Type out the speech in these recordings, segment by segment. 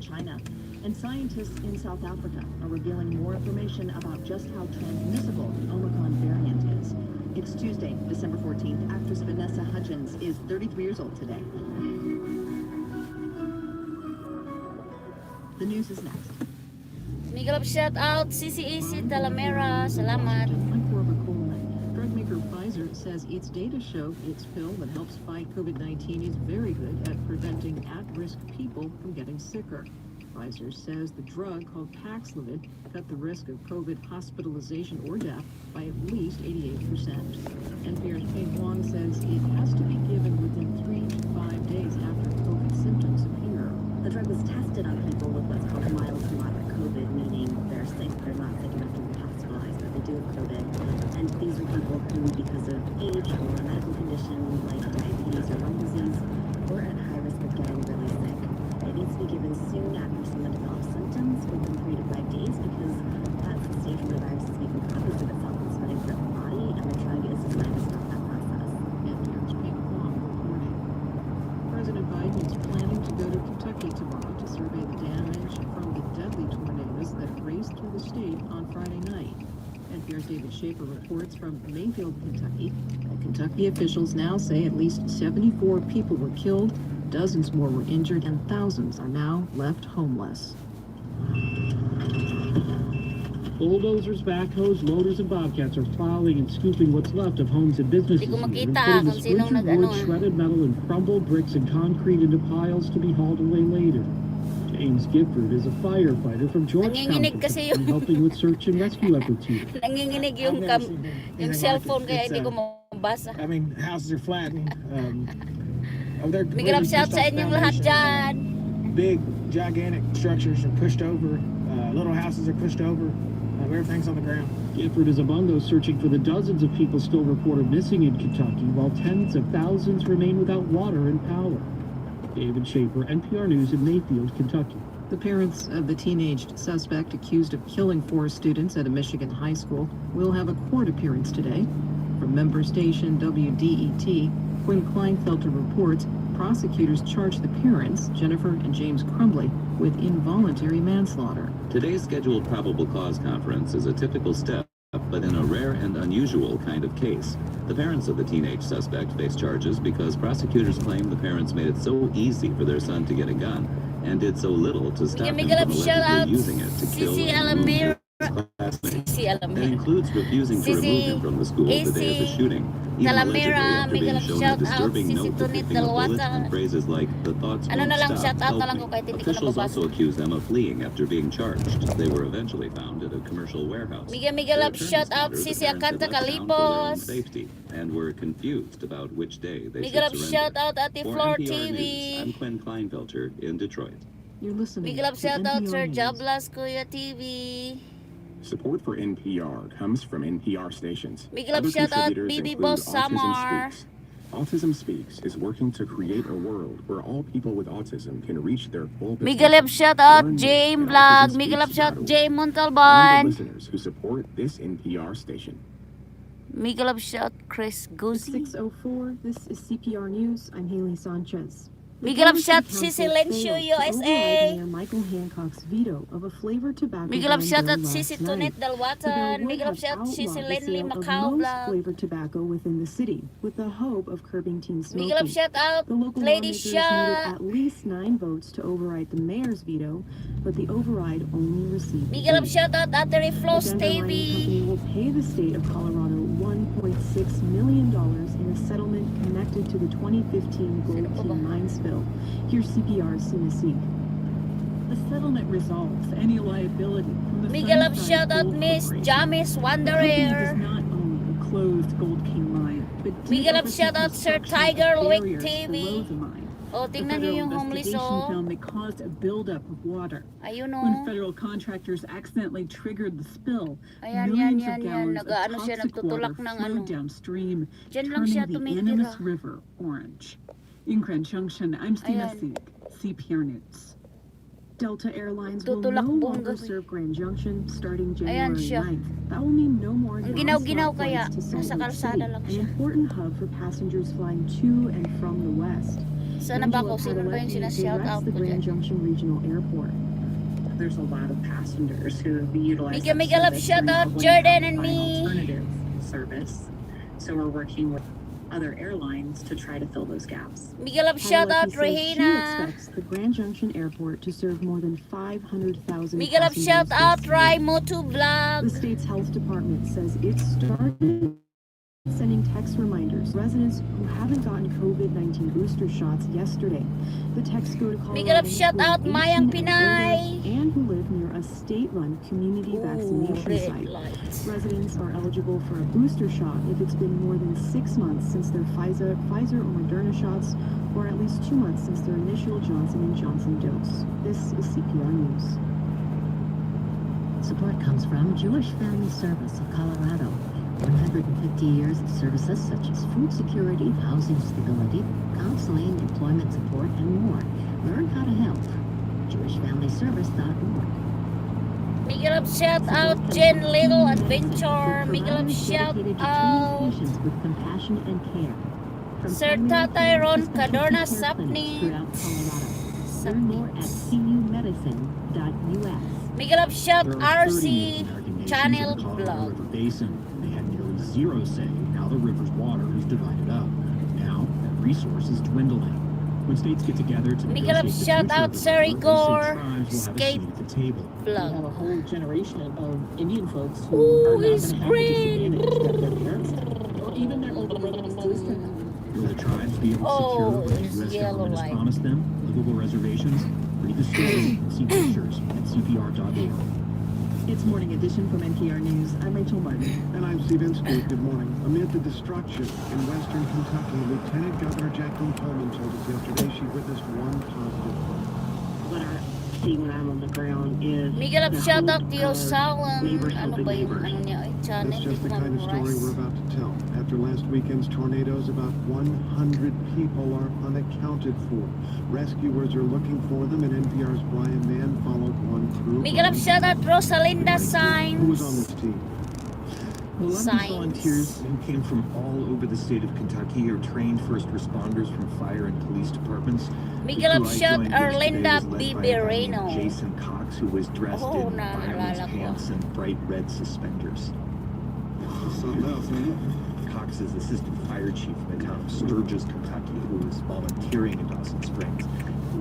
China. And scientists in South Africa are revealing more information about just how transmissible the Omicron variant is. It's Tuesday, December 14th. Actress Vanessa Hudgens is 33 years old today. The news is next. Miguel, shout out CCEC Talamera. Salamat. I'm Cora Coleman. Drug maker Pfizer says its data show its pill that helps fight COVID-19 is very good at preventing at-risk people from getting sicker. Pfizer says the drug, called Paxlovid, cut the risk of COVID hospitalization or death by at least 88%. NPR's Ping Wong says it has to be given within 3 to 5 days after COVID symptoms appear. The drug was tested on people with what's called mild to moderate COVID, meaning they're sick, they're not sick enough to be hospitalized, but they do have COVID. And these are people who, because of age or a medical condition like diabetes or lung disease, were at high risk of getting really sick. It needs to be given soon after someone develops symptoms, within 3 to 5 days, because that's the stage where the virus is making copies of itself and spreading throughout the body, and the drug is designed to stop that process. NPR's Ping Wong reporting. President Biden is planning to go to Kentucky tomorrow to survey the damage from the deadly tornadoes that raced through the state on Friday night. NPR's David Schaefer reports from Mayfield, Kentucky. Kentucky officials now say at least 74 people were killed, dozens more were injured, and thousands are now left homeless. Bulldozers, backhoes, loaders, and bobcats are plowing and scooping what's left of homes and businesses. Hindi ko Here, makita putting kung the sinong splintered nag-ano. wood, shredded metal, and crumbled bricks and concrete into piles to be hauled away later. James Gifford is a firefighter from Georgetown, Nanginginig kasi Kentucky, helping with search and rescue efforts here. Nanginginig yung cellphone kaya hindi ko mabasa. I mean, houses are flattening. They're Miguel, really shout just sa off inyong lahat foundation. dyan. Big, gigantic structures are pushed over. Little houses are pushed over. Everything's on the ground. Gifford is among those searching for the dozens of people still reported missing in Kentucky, while tens of thousands remain without water and power. David Schaefer, NPR News in Mayfield, Kentucky. The parents of the teenaged suspect accused of killing 4 students at a Michigan high school will have a court appearance today. From member station WDET, Quinn Kleinfelter reports prosecutors charged the parents, Jennifer and James Crumbly, with involuntary manslaughter. Today's scheduled probable cause conference is a typical step, but in a rare and unusual kind of case. The parents of the teenage suspect face charges because prosecutors claim the parents made it so easy for their son to get a gun and did so little to stop him Miguel, from shout out allegedly using it to kill CC and wound Alamir. his classmates. CC That Alamir. includes refusing to remove him from the school the day of the shooting, even allegedly Talamera, after being Miguel, shown a shout out disturbing CC note Tunit depicting a bullet Dalwata. and phrases like, "The thoughts Ano won't na lang, stop, shout out help na lang me." ko kahit hindi ko Officials nababasa. also accuse them of fleeing after being charged. They were eventually found at a commercial warehouse. Miguel, Their up, attorneys shout out counter the Sisi parents had Akanta left town for their own Calipos. safety and were confused about which day they Miguel, should shout surrender. out Ate For Floor NPR TV. News, I'm Quinn Kleinfelter in Detroit. You're listening Miguel, to shout out NPR Sir News. Jablas Kuya TV. Support for NPR comes from NPR stations. Miguel, Other shout out contributors BB include Boss Autism Samar. Speaks. Autism Speaks is working to create a world where all people with autism can reach their full Miguel, potential. shout out Learn Jame more at Vlog. Miguel, autismspeaks.org. shout Jame Find the Montalban. listeners who support this NPR station. Miguel, shout Chris It's Guzzi. 6:04. This is CPR News. I'm Haley Sanchez. The Miguel, Kansas shout City Sisi Council Lencio, failed to USA. override Mayor Michael Hancock's veto of a flavored tobacco Miguel, ban shout bill out last Sisi night. Tunit The bill Dalwatan. would Miguel, have shout outlawed Sisi the Lenley sale of Macau most Vlog. flavored tobacco within the city, with the hope of curbing teen smoking. Miguel, shout out The local Lady lawmakers needed Sha. at least 9 votes to override the mayor's veto, but the override only received Miguel, 8. shout out Ate Flows The Denver Mining TV. Company will pay the state of Colorado $1.6 million in a settlement connected to the 2015 Gold Sino pa ba? King mine spill. Here's CPR's Sina Seek. The settlement resolves any liability from the Miguel, Sunside shout out Gold Miss Corporation. Jamis The company does Wanderer. not own the closed Gold King mine, but did Miguel, oversee shout out Sir construction of Tiger Wick barriers TV. below the mine. O, The tingnan niyo federal yung homeless, investigation oh. found they caused a buildup of water. Ayun, When oh. federal contractors accidentally triggered the spill, Ayan, millions yan, of yan. gallons Nag-ano of siya, toxic water nagtutulak ng ano. flowed downstream, Diyan lang siya turning the tumitira. Animas River orange. In Grand Junction, I'm Stina Ayan. Sieg, CPR News. Delta Airlines will no Tutulak longer bongga. serve Grand Junction starting Ayan January siya. 9th. That will mean no more Ang ginaw-ginaw non-stop kaya, flights to Salt nasa Lake kalsada City, lang an siya. important hub for passengers flying to and from the west. Saan na ba ako? Sino ba yung sinashout out the ko Grand dyan? Junction Regional Airport. There's a lot of passengers who utilize Mika, that Mika, love, service shout and out probably Jordan have and to find me. alternative service. So we're working with other airlines to try to fill those gaps. Miguel love, shout out Padalecki says she Regina. expects the Grand Junction Airport to serve more than 500,000 Miguel love, passengers shout out this year. Raimo to The vlog. state's health department says it started sending text reminders to residents who haven't gotten COVID-19 booster shots yesterday. The texts go to Miguel love, Coloradans shout who are out Mayang 18 and Pinay. older and who live near a state-run community Ooh, vaccination red site. lights. Residents are eligible for a booster shot if it's been more than 6 months since their Pfizer or Moderna shots, or at least 2 months since their initial Johnson & Johnson dose. This is CPR News. Support comes from Jewish Family Service of Colorado. 150 years of services such as food security, housing stability, counseling, employment support, and more. Learn how to help. JewishFamilyService.org. Miguel love, shout out Jen Little Adventure. Miguel love, shout out Patients with compassion and care. From Sir primary Tatay care to Ron specialty Cadorna care clinics throughout Colorado. Learn more at cumedicine.us. Miguel love, shout There are 30 RC American nations Channel in the Colorado vlog. River Basin. They had nearly zero say. Now the river's water is divided up. Now that resource is dwindling. When states get together to Miguel, negotiate the shout future out of the Sari river, Gore, tribes will have a Escape seat at the table. We have Vlog. a whole generation of Indian folks who Ooh, are not it's going to have the green. disadvantage that their parents had, or even their older brothers and sisters had. Will the tribes be able to Oh, secure what the it's U.S. yellow government has light. promised them? Livable reservations? Read the story and see pictures at CPR.org. It's Morning Edition from NPR News. I'm Rachel Martin. And I'm Steve Inskeep. Good morning. Amid the destruction in western Kentucky, Lieutenant Governor Jacqueline Coleman told us yesterday she witnessed one positive. What I see when I'm on the ground is Miguel, the shout hope out to your of Salon. neighbors Ano helping ba yung neighbors. ano niya? Channel. That's just the Hindi ko kind of story memorize. we're about to tell. After last weekend's tornadoes, about 100 people are unaccounted for. Rescuers are looking for them, and NPR's Brian Mann followed one crew. Miguel, shout out Rosalinda Who was on Signs. this team? Well, a lot of Science. these volunteers who came from all over the state of Kentucky are trained first responders from fire and police departments. Miguel, The crew I shout joined yesterday Erlinda was led by a guy named Bibereno. Jason Cox, who was dressed Oh, in fireman's naalala ko. pants and bright red suspenders. Something else, man. Cox is assistant fire chief in the town of Sturgis, Kentucky, who was volunteering in Dawson Springs.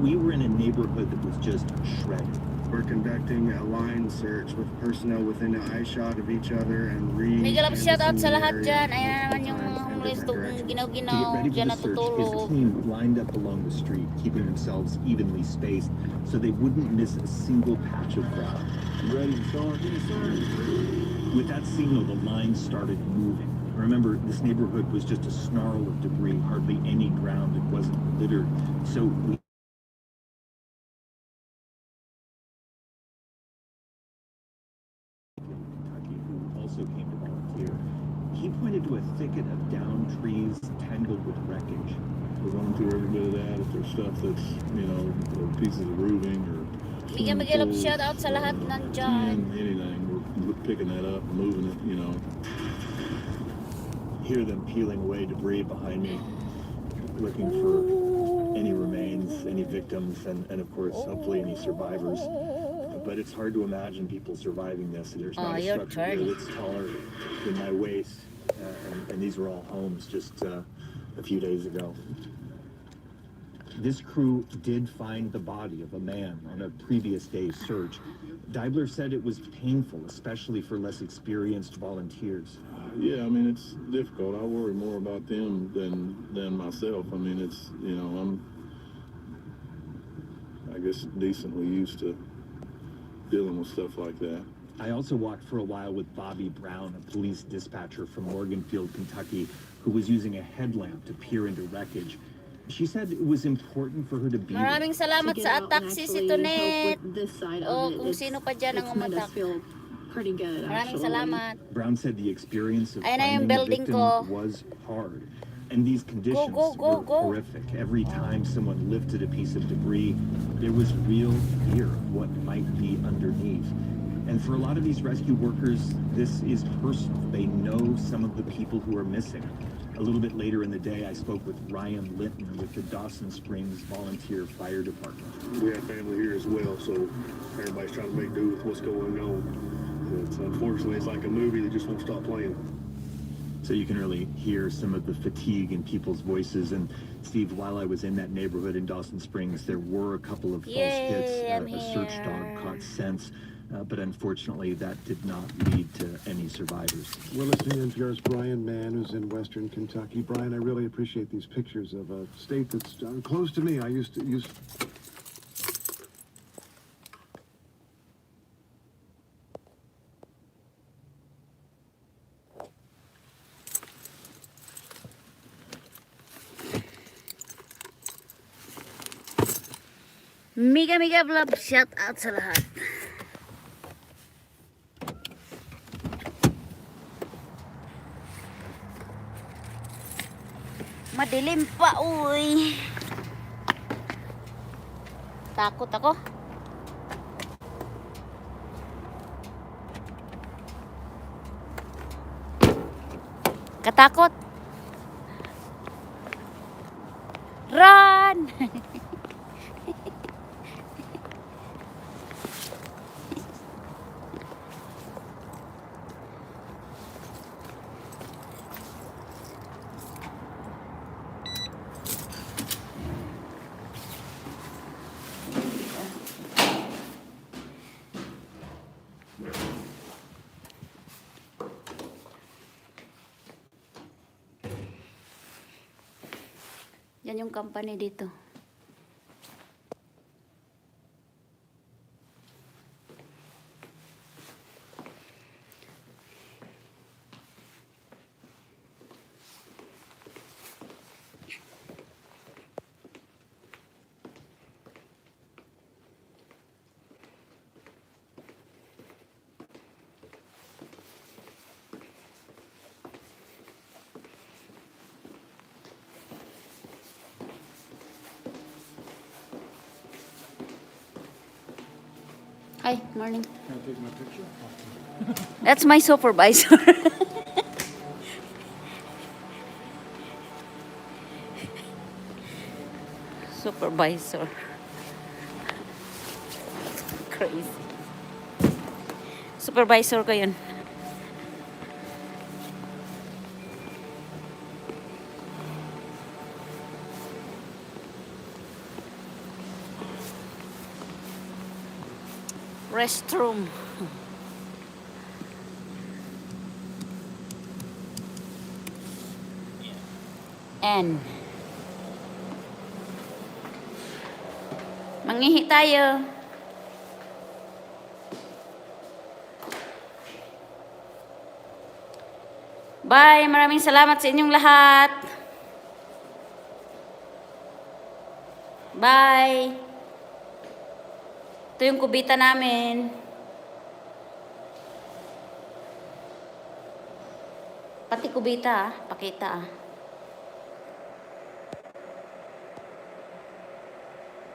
We were in a neighborhood that was just shredded. We're conducting a line search with personnel within an eye shot of each other and Miguel, shout out sa lahat area dyan. Ayan naman multiple yung times mga in homeless different doon directions. To get ginaw-ginaw, ready dyan for the search, his natutulog. team lined up along the street, keeping themselves evenly spaced so they wouldn't miss a single patch of ground. Ready to start? With that signal, the line started moving. Remember, this neighborhood was just a snarl of debris, hardly any ground that wasn't littered. So we Kentucky, who also came to volunteer. He pointed to a thicket of downed trees tangled with wreckage. We're going through every bit of that. If there's stuff that's, or pieces of roofing or Miguel, shout out sa lahat nandyan. anything, we're picking that up and moving it, Hear them peeling away debris behind me, looking for any remains, any victims, and of course, hopefully any survivors. But it's hard to imagine people surviving this. There's not a your structure here turn. that's taller than my waist, and these were all homes just a few days ago. This crew did find the body of a man on a previous day's search. Deibler said it was painful, especially for less experienced volunteers. Yeah, it's difficult. I worry more about them than myself. It's, I'm, I guess, decently used to dealing with stuff like that. I also walked for a while with Bobby Brown, a police dispatcher from Morganfield, Kentucky, who was using a headlamp to peer into wreckage. She said it was important for her to be Maraming salamat To get sa out and taxi actually si Tonet. help with this side O of it, kung it's- sino pa dyan ang it's made us umatak. feel pretty good, Maraming actually. salamat. Brown said the experience of Ayun na yung finding a building victim ko. was hard. And these conditions go, were go. horrific. Every time someone lifted a piece of debris, there was real fear of what might be underneath. And for a lot of these rescue workers, this is personal. They know some of the people who are missing. A little bit later in the day, I spoke with Ryan Linton with the Dawson Springs Volunteer Fire Department. We have family here as well, so everybody's trying to make do with what's going on. It's unfortunately, it's like a movie that just won't stop playing. So you can really hear some of the fatigue in people's voices. And Steve, while I was in that neighborhood in Dawson Springs, there were a couple of false hits. A search dog caught scents, but unfortunately that did not lead to any survivors. We're listening to NPR's Brian Mann, who's in Western Kentucky. Brian, I really appreciate these pictures of a state that's close to me. I used to use. Mega vlog, shout out sa lahat. Madilim pa, uy. Takot ako. Katakot. Run! Yan yung company dito. Hi, morning. Can I take my picture? That's my supervisor. Supervisor. Crazy. Supervisor ko yun. Restroom. And mangihi tayo. Bye, maraming salamat sa inyong lahat. Bye. Ito yung kubita namin. Pati kubita, pakita